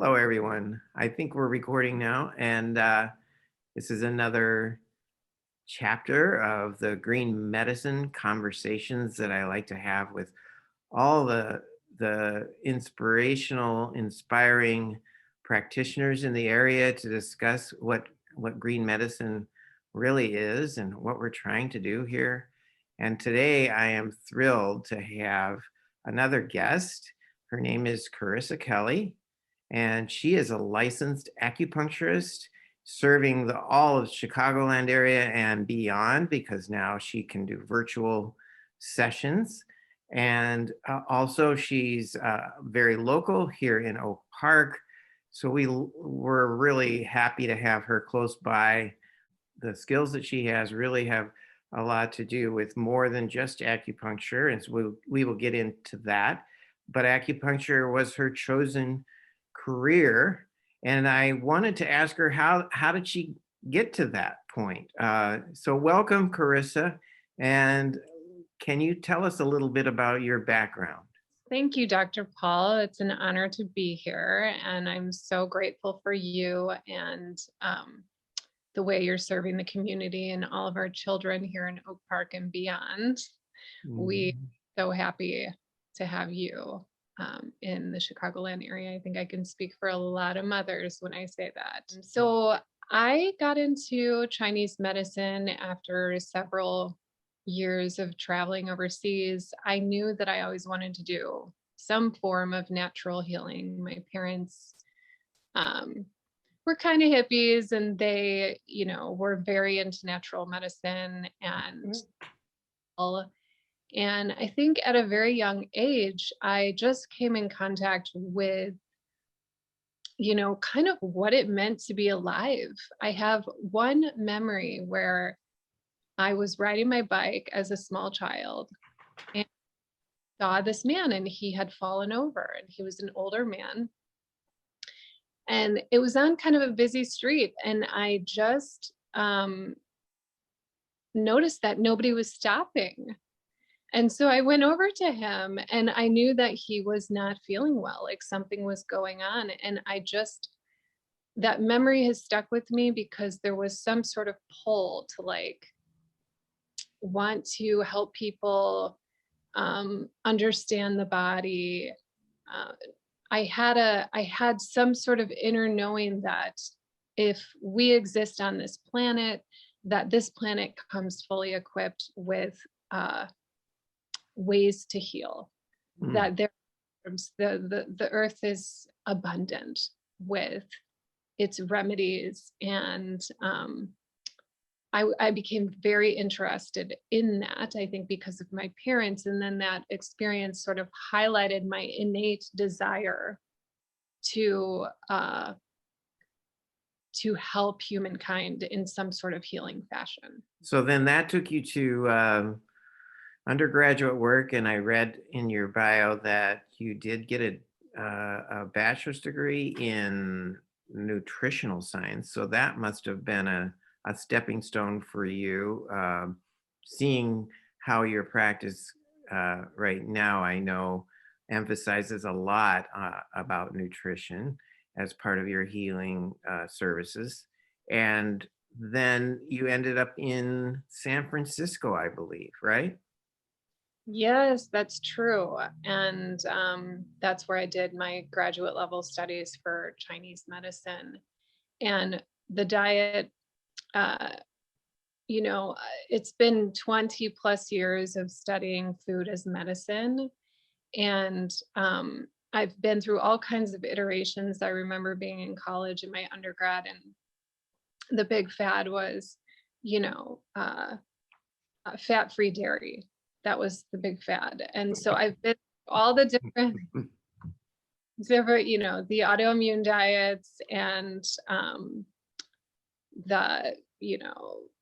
Hello, everyone. I think we're recording now, and this is another chapter of the green medicine conversations that I like to have with all the inspirational, inspiring practitioners in the area to discuss what green medicine really is and what we're trying to do here. And today, I am thrilled to have another guest. Her name is Carissa Kelly, and she is a licensed acupuncturist serving all of Chicagoland area and beyond, because now she can do virtual sessions. And also she's very local here in Oak Park. So we're really happy to have her close by. The skills that she has really have a lot to do with more than just acupuncture. And so we will get into that. But acupuncture was her chosen career, and I wanted to ask her how did she get to that point. So welcome, Carissa, and can you tell us a little bit about your background? Thank you, Dr. Paul. It's an honor to be here, and I'm so grateful for you and the way you're serving the community and all of our children here in Oak Park and beyond. We're Mhm. so happy to have you in the Chicagoland area. I think I can speak for a lot of mothers when I say that. So I got into Chinese medicine after several years of traveling overseas. I knew that I always wanted to do some form of natural healing. My parents were kind of hippies, and they, were very into natural medicine and all. And I think at a very young age, I just came in contact with, kind of what it meant to be alive. I have one memory where I was riding my bike as a small child and saw this man, and he had fallen over, and he was an older man. And it was on kind of a busy street. And I just noticed that nobody was stopping. And so I went over to him, and I knew that he was not feeling well, like something was going on. And that memory has stuck with me because there was some sort of pull to want to help people understand the body. Uh, I had some sort of inner knowing that if we exist on this planet, that this planet comes fully equipped with ways to heal. Mm. That the earth is abundant with its remedies, and I became very interested in that, I think because of my parents. And then that experience sort of highlighted my innate desire to help humankind in some sort of healing fashion. So then that took you to undergraduate work, and I read in your bio that you did get a bachelor's degree in nutritional science. So that must have been a stepping stone for you. Seeing how your practice right now, I know, emphasizes a lot about nutrition as part of your healing services. And then you ended up in San Francisco, I believe, right? Yes, that's true. And that's where I did my graduate level studies for Chinese medicine. And the diet, uh, it's been 20 plus years of studying food as medicine. And I've been through all kinds of iterations. I remember being in college in my undergrad, and the big fad was, fat-free dairy. That was the big fad. And so I've been all the different, the autoimmune diets and the,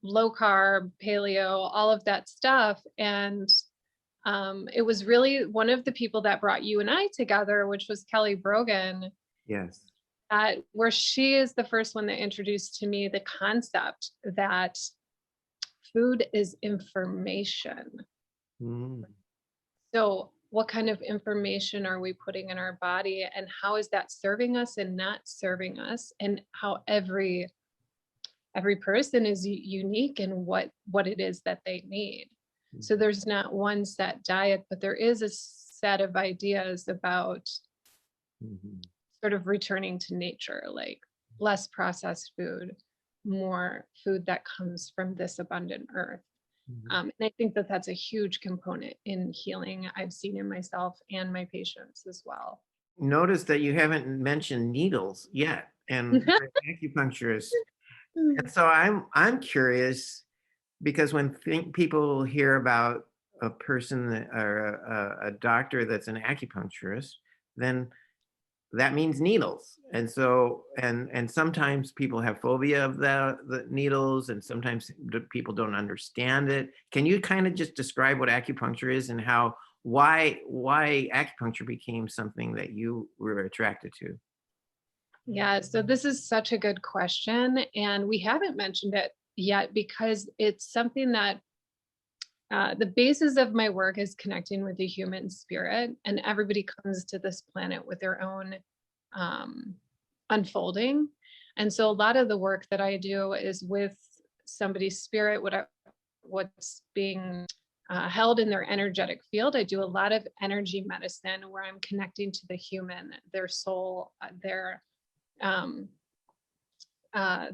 low carb, paleo, all of that stuff. And it was really one of the people that brought you and I together, which was Kelly Brogan, Yes. where she is the first one that introduced to me the concept that food is information. Mm. So what kind of information are we putting in our body, and how is that serving us and not serving us, and how every person is unique in what it is that they need. So there's not one set diet, but there is a set of ideas about Mhm. sort of returning to nature, like less processed food, more food that comes from this abundant earth. Mhm. And I think that that's a huge component in healing. I've seen in myself and my patients as well. Notice that you haven't mentioned needles yet, and you're an acupuncturist. And so I'm curious because when people hear about a person or a doctor that's an acupuncturist, then that means needles. And so and sometimes people have phobia of the needles, and sometimes people don't understand it. Can you kind of just describe what acupuncture is and how why acupuncture became something that you were attracted to? Yeah, so this is such a good question. And we haven't mentioned it yet because it's something that the basis of my work is connecting with the human spirit, and everybody comes to this planet with their own um, unfolding. And so a lot of the work that I do is with somebody's spirit, what's being held in their energetic field. I do a lot of energy medicine where I'm connecting to the human, their soul, um,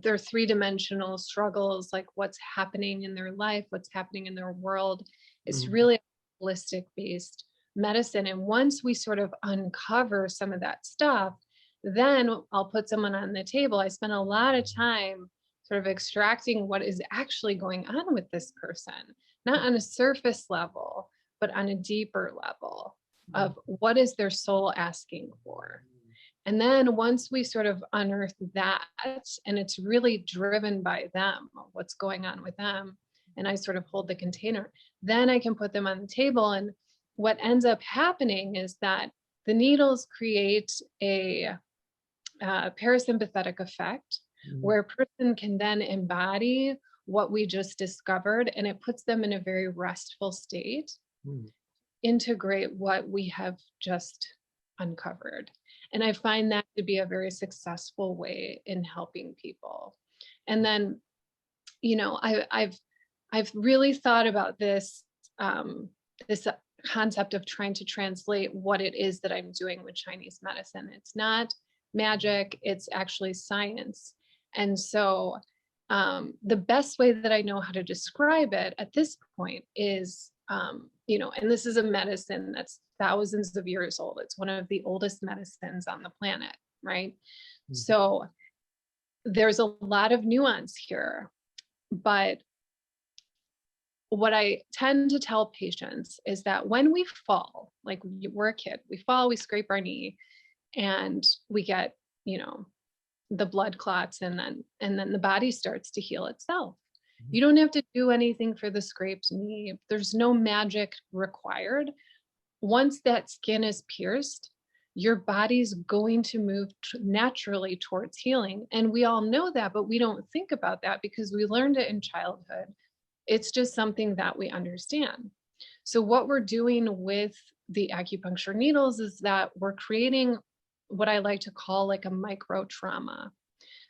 their three-dimensional struggles, like what's happening in their life, what's happening in their world. It's Mhm. really a holistic based medicine. And once we sort of uncover some of that stuff, then I'll put someone on the table. I spend a lot of time sort of extracting what is actually going on with this person, not on a surface level, but on a deeper level of what is their soul asking for. And then once we sort of unearth that, and it's really driven by them, what's going on with them, and I sort of hold the container, then I can put them on the table. And what ends up happening is that the needles create a parasympathetic effect Mhm. where a person can then embody what we just discovered, and it puts them in a very restful state, Mhm. integrate what we have just uncovered. And I find that to be a very successful way in helping people. And then, I've really thought about this concept of trying to translate what it is that I'm doing with Chinese medicine. It's not magic; it's actually science. And so, the best way that I know how to describe it at this point is, and this is a medicine that's thousands of years old. It's one of the oldest medicines on the planet, right? Mhm. So there's a lot of nuance here, but what I tend to tell patients is that when we fall, like we're a kid, we fall, we scrape our knee, and we get, you know, the blood clots, and then the body starts to heal itself. Mhm. You don't have to do anything for the scraped knee. There's no magic required. Once that skin is pierced, your body's going to move naturally towards healing. And we all know that, but we don't think about that because we learned it in childhood. It's just something that we understand. So, what we're doing with the acupuncture needles is that we're creating what I like to call like a micro trauma.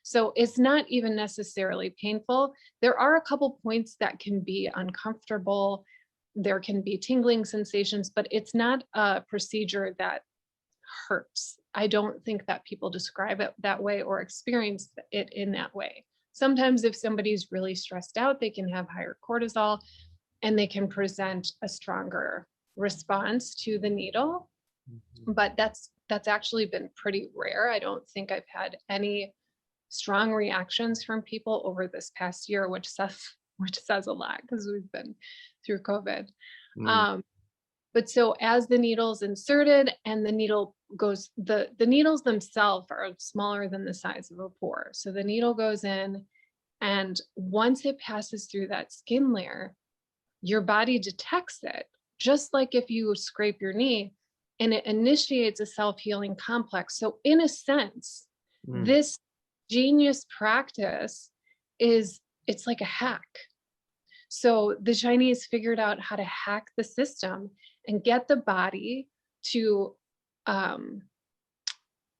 So, it's not even necessarily painful. There are a couple points that can be uncomfortable. There can be tingling sensations, but it's not a procedure that hurts. I don't think that people describe it that way or experience it in that way. Sometimes, if somebody's really stressed out, they can have higher cortisol and they can present a stronger response to the needle. Mhm. But that's actually been pretty rare. I don't think I've had any strong reactions from people over this past year, which says a lot because we've been through COVID. Mhm. Um, but so as the needle's inserted and the needle goes, the needles themselves are smaller than the size of a pore. So the needle goes in, and once it passes through that skin layer, your body detects it, just like if you scrape your knee, and it initiates a self-healing complex. So in a sense, Mhm. this genius practice it's like a hack. So the Chinese figured out how to hack the system. and get the body to um,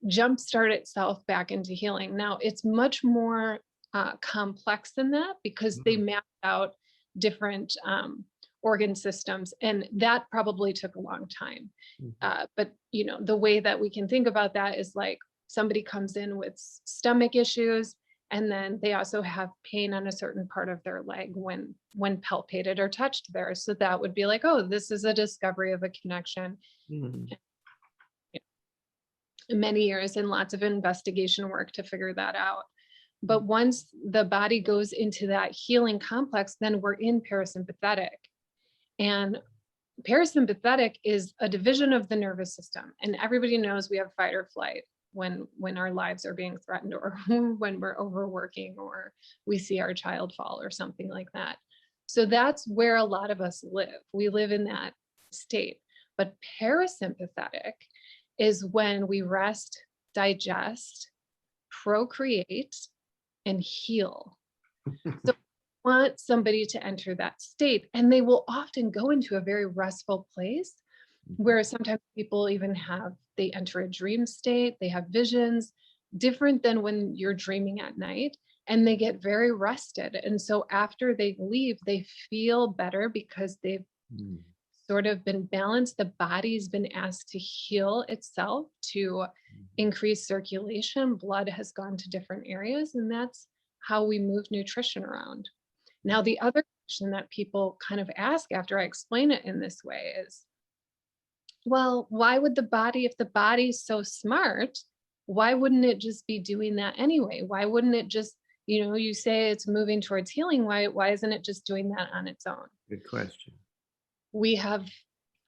jumpstart itself back into healing. Now, it's much more complex than that because they Mhm. mapped out different organ systems, and that probably took a long time. Mhm. But the way that we can think about that is like somebody comes in with stomach issues, and then they also have pain on a certain part of their leg when palpated or touched there. So that would be like, oh, this is a discovery of a connection. Mhm. Many years and lots of investigation work to figure that out. But once the body goes into that healing complex, then we're in parasympathetic. And parasympathetic is a division of the nervous system. And everybody knows we have fight or flight when our lives are being threatened, or when we're overworking, or we see our child fall or something like that. So that's where a lot of us live. We live in that state. But parasympathetic is when we rest, digest, procreate, and heal. So I want somebody to enter that state, and they will often go into a very restful place where sometimes people even they enter a dream state, they have visions different than when you're dreaming at night, and they get very rested. And so after they leave, they feel better because they've Mhm. sort of been balanced. The body's been asked to heal itself, to increase circulation. Blood has gone to different areas, and that's how we move nutrition around. Now, the other question that people kind of ask after I explain it in this way is, well, why would the body, if the body's so smart, why wouldn't it just be doing that anyway? Why wouldn't it just, you say it's moving towards healing. Why isn't it just doing that on its own? Good question. We have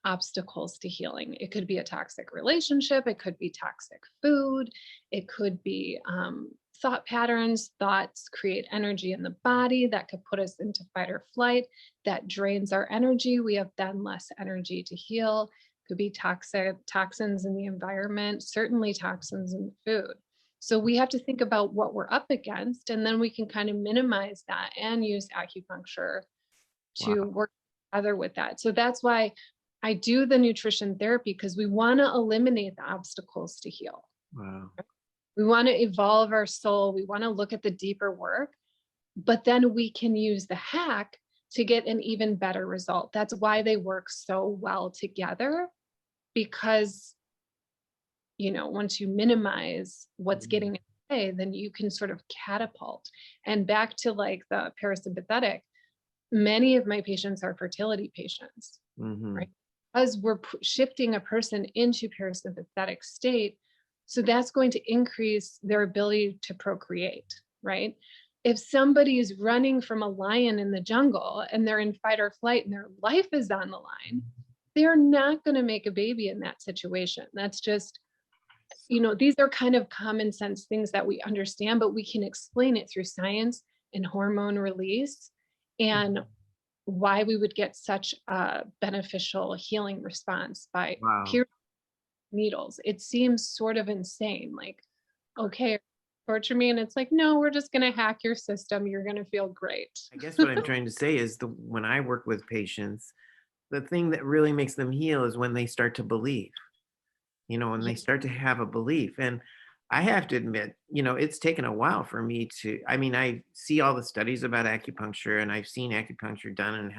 obstacles to healing. It could be a toxic relationship, it could be toxic food, it could be thought patterns. Thoughts create energy in the body that could put us into fight or flight, that drains our energy. We have then less energy to heal. Could be toxins in the environment, certainly toxins in the food. So we have to think about what we're up against, and then we can kind of minimize that and use acupuncture to Wow. work together with that. So that's why I do the nutrition therapy, because we want to eliminate the obstacles to heal. Wow. We want to evolve our soul. We want to look at the deeper work, but then we can use the hack to get an even better result. That's why they work so well together, because, once you minimize what's getting in the way, then you can sort of catapult. And back to like the parasympathetic, many of my patients are fertility patients, Mm-hmm. right? Because we're shifting a person into parasympathetic state. So that's going to increase their ability to procreate, right? If somebody is running from a lion in the jungle and they're in fight or flight and their life is on the line, they're not going to make a baby in that situation. That's just, these are kind of common sense things that we understand, but we can explain it through science and hormone release, and why we would get such a beneficial healing response by Wow. piercing needles. It seems sort of insane. Like, okay, torture me. And it's like, no, we're just going to hack your system. You're going to feel great. I guess what I'm trying to say is when I work with patients, the thing that really makes them heal is when they start to believe, when they Yeah. start to have a belief. And I have to admit, it's taken a while for me I mean, I see all the studies about acupuncture and I've seen acupuncture done and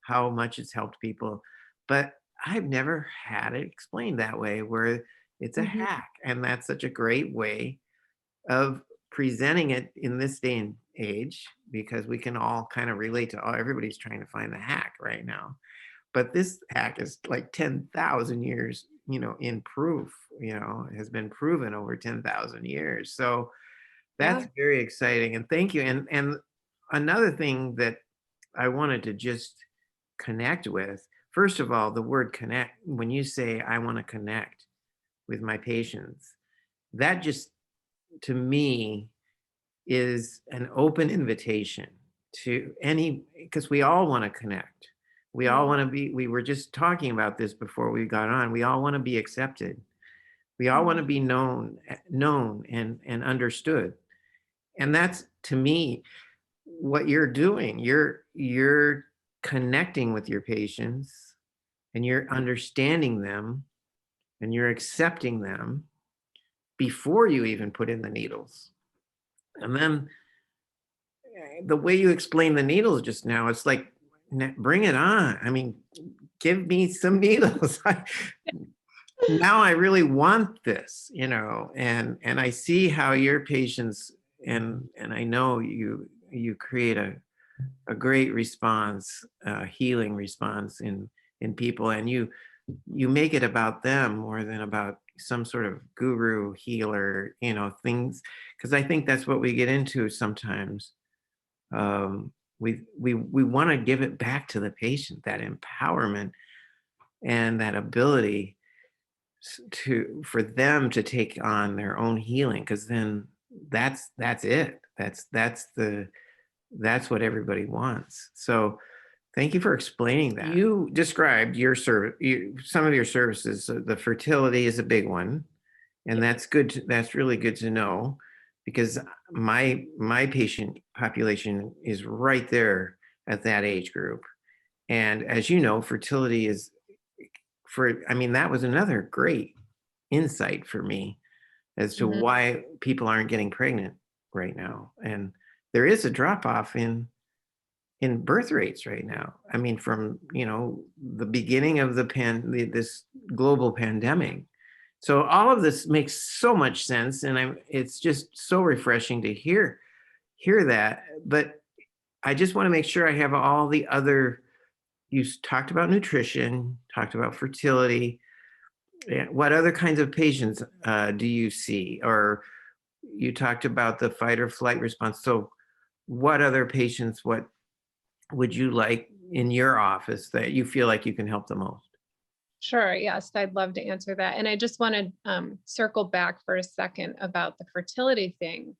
how much it's helped people, but I've never had it explained that way where it's a Mhm. hack. And that's such a great way of presenting it in this day and age because we can all kind of relate to everybody's trying to find the hack right now. But this hack is like 10,000 years, in proof, has been proven over 10,000 years. So that's Yeah. very exciting. And thank you. And another thing that I wanted to just connect with, first of all, the word connect, when you say I want to connect with my patients, that just to me is an open invitation to any, because we all want to connect. We all Yeah. want to be, we were just talking about this before we got on. We all want to be accepted. We all want Mhm. to be known and understood. And that's to me what you're doing. You're connecting with your patients and you're understanding them and you're accepting them before you even put in the needles. And then the way you explain the needles just now, it's like, bring it on. I mean, give me some needles. Now I really want this, and I see how your patients, and I know you create a great response, healing response in people, and you make it about them more than about some sort of guru healer, things, because I think that's what we get into sometimes. We want to give it back to the patient, that empowerment and that ability for them to take on their own healing, because then that's it. That's what everybody wants. So thank you for explaining that. You described your service, some of your services. The fertility is a big one, and that's good. That's really good to know, because my patient population is right there at that age group. And as you know, fertility is I mean, that was another great insight for me as to Mhm. why people aren't getting pregnant right now. And there is a drop off in birth rates right now. I mean, from the beginning of this global pandemic. So all of this makes so much sense, and it's just so refreshing to hear that. But I just want to make sure I have all the other. You talked about nutrition, talked about fertility. What other kinds of patients do you see? Or you talked about the fight or flight response. So what other patients, what would you like in your office that you feel like you can help the most? Sure. Yes, I'd love to answer that. And I just want to circle back for a second about the fertility thing,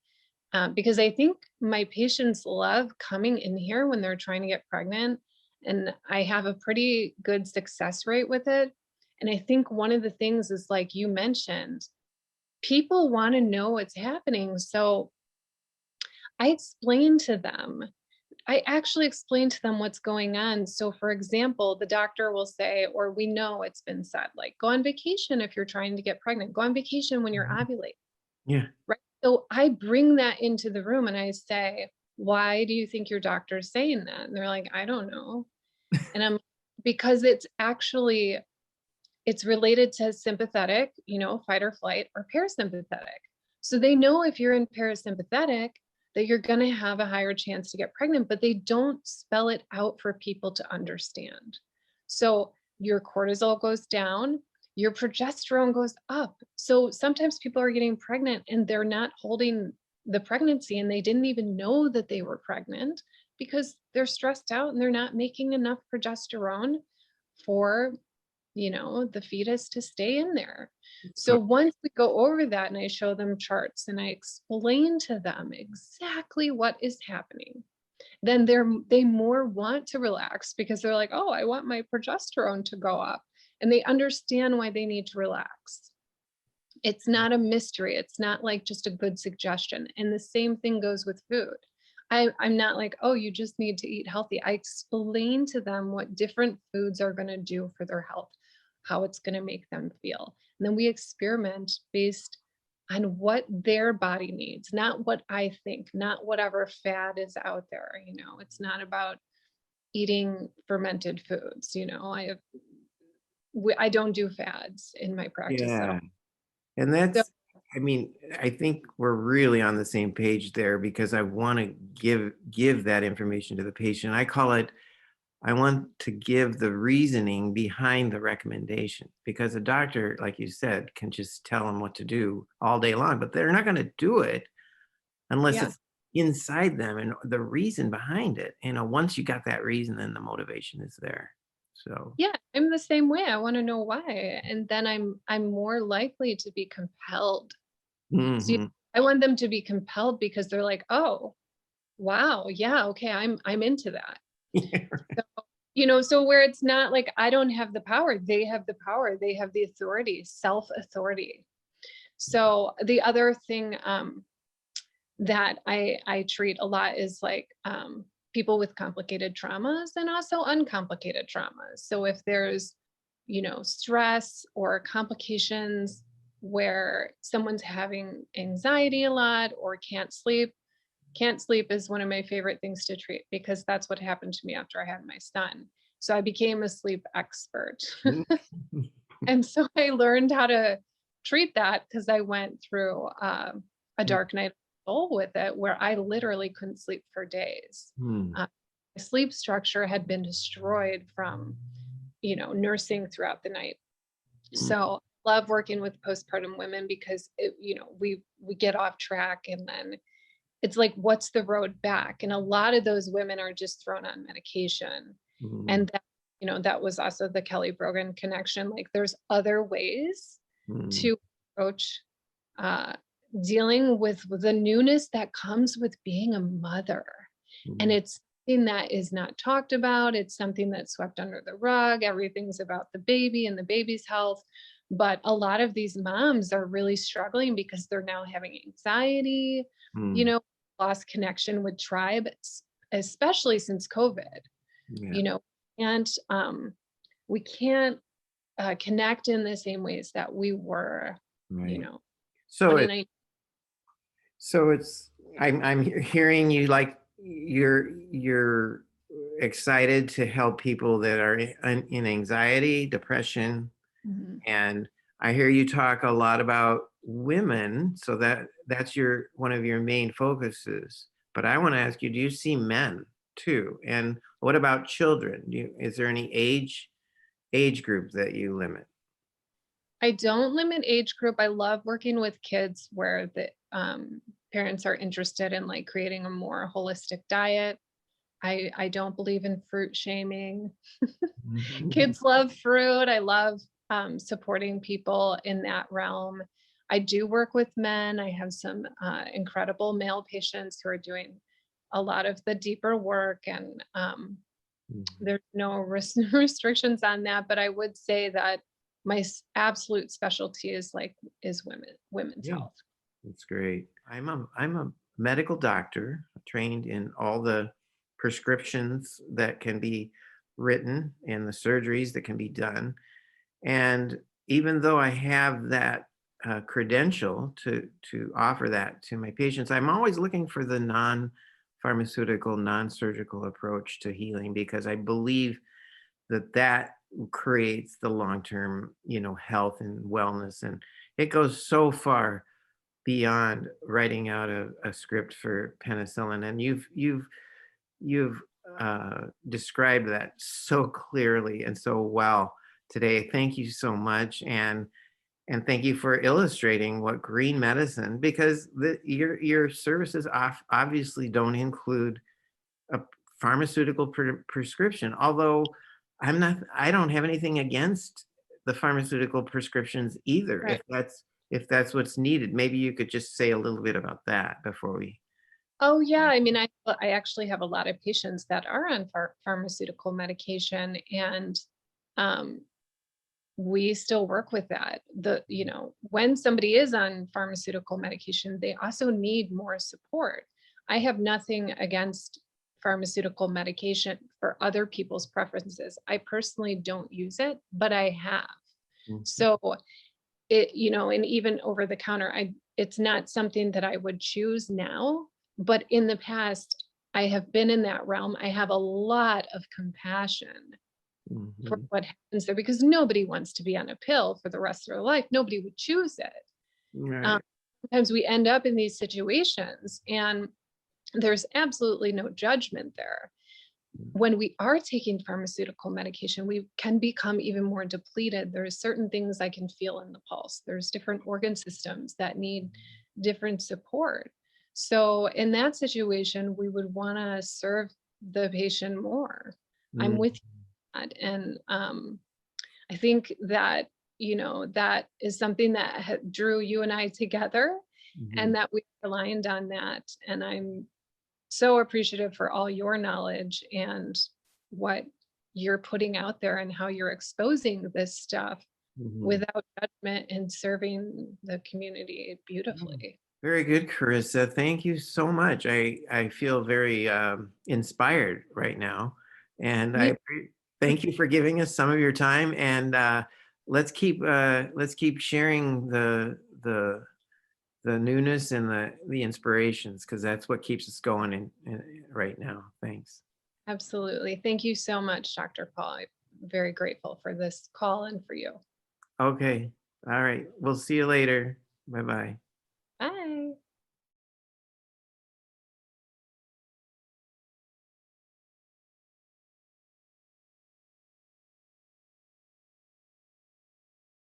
because I think my patients love coming in here when they're trying to get pregnant. And I have a pretty good success rate with it. And I think one of the things is, like you mentioned, people want to know what's happening. So I explain to them I actually explain to them what's going on. So, for example, the doctor will say, or we know it's been said, like, go on vacation if you're trying to get pregnant, go on vacation when you're Mhm. ovulating, Yeah. right? So, I bring that into the room and I say, why do you think your doctor is saying that? And they're like, I don't know. And I'm because it's related to sympathetic, fight or flight, or parasympathetic. So they know if you're in parasympathetic that you're going to have a higher chance to get pregnant, but they don't spell it out for people to understand. So your cortisol goes down, your progesterone goes up. So sometimes people are getting pregnant and they're not holding the pregnancy and they didn't even know that they were pregnant because they're stressed out and they're not making enough progesterone for the fetus to stay in there. So So once we go over that and I show them charts and I explain to them exactly what is happening, then they more want to relax because they're like, oh, I want my progesterone to go up. And they understand why they need to relax. It's not a mystery. It's not like just a good suggestion. And the same thing goes with food. I'm not like, oh, you just need to eat healthy. I explain to them what different foods are going to do for their health, how it's going to make them feel. And then we experiment based on what their body needs, not what I think, not whatever fad is out there. It's not about eating fermented foods. I don't do fads in my practice at all. yeah, and So I mean, I think we're really on the same page there, because I want to give that information to the patient. I want to give the reasoning behind the recommendation, because a doctor, like you said, can just tell them what to do all day long, but they're not going to do it unless yeah. it's inside them and the reason behind it. Once you got that reason, then the motivation is there. So, Yeah, I'm the same way. I want to know why. And then I'm more likely to be compelled. So mhm. I want them to be compelled because they're like, "Oh, wow. Yeah, okay, I'm into that." So, so where it's not like I don't have the power, they have the power. They have the authority, self-authority. So the other thing that I treat a lot is like people with complicated traumas and also uncomplicated traumas. So if there's stress or complications where someone's having anxiety a lot or can't sleep. Can't sleep is one of my favorite things to treat because that's what happened to me after I had my son. So I became a sleep expert. And so I learned how to treat that because I went through a dark night of the soul with it where I literally couldn't sleep for days. Mm. My sleep structure had been destroyed from, nursing throughout the night. Mm. So I love working with postpartum women because we get off track and then it's like, what's the road back? And a lot of those women are just thrown on medication. Mm. And that, that was also the Kelly Brogan connection. Like there's other ways Mm. to approach uh, dealing with the newness that comes with being a mother. And Mm. it's something that is not talked about. It's something that's swept under the rug. Everything's about the baby and the baby's health. But a lot of these moms are really struggling because they're now having anxiety, you Mm. know, lost connection with tribe, especially since COVID, Yeah. you know, and we can't connect in the same ways that we were, Right. 2019. So So it's I'm hearing you like you're excited to help people that are in anxiety, depression, Mhm. and I hear you talk a lot about women, so that's your one of your main focuses. But I want to ask you, do you see men too? And what about children? Is there any age group that you limit? I don't limit age group. I love working with kids where the parents are interested in like creating a more holistic diet. I don't believe in fruit shaming. Kids love fruit. I love supporting people in that realm. I do work with men. I have some incredible male patients who are doing a lot of the deeper work, and there's no restrictions on that. But I would say that my absolute specialty is women's Yeah. health. That's great. I'm a medical doctor trained in all the prescriptions that can be written and the surgeries that can be done. And even though I have that credential to offer that to my patients, I'm always looking for the non-pharmaceutical, non-surgical approach to healing because I believe that creates the long-term, health and wellness, and it goes so far beyond writing out a script for penicillin. And you've described that so clearly and so well today. Thank you so much, and thank you for illustrating what green medicine, because your services obviously don't include a pharmaceutical prescription. Although I don't have anything against the pharmaceutical prescriptions either. Right. If that's what's needed, maybe you could just say a little bit about that before we. Oh yeah, I mean, I actually have a lot of patients that are on pharmaceutical medication, and um, we still work with that. When somebody is on pharmaceutical medication, they also need more support. I have nothing against pharmaceutical medication for other people's preferences. I personally don't use it, but I have. Mhm. So and even over the counter, it's not something that I would choose now, but in the past, I have been in that realm. I have a lot of compassion for Mhm. what happens there because nobody wants to be on a pill for the rest of their life. Nobody would choose it. Um, Right. Sometimes we end up in these situations, and there's absolutely no judgment there. When we are taking pharmaceutical medication, we can become even more depleted. There's certain things I can feel in the pulse. There's different organ systems that need different support. So in that situation, we would want to serve the patient more. I'm Mm. with that. And I think that, that is something that drew you and I together, Mhm. and that we aligned on that. And I'm so appreciative for all your knowledge and what you're putting out there and how you're exposing this stuff Mhm. without judgment and serving the community Mm. beautifully. Very good, Carissa. Thank you so much. I feel very inspired right now, and Me, thank you for giving us some of your time, and let's keep sharing the newness and the inspirations, because that's what keeps us going in right now. Thanks. Absolutely. Thank you so much, Dr. Paul. I'm very grateful for this call and for you. Okay. All right. We'll see you later. Bye bye.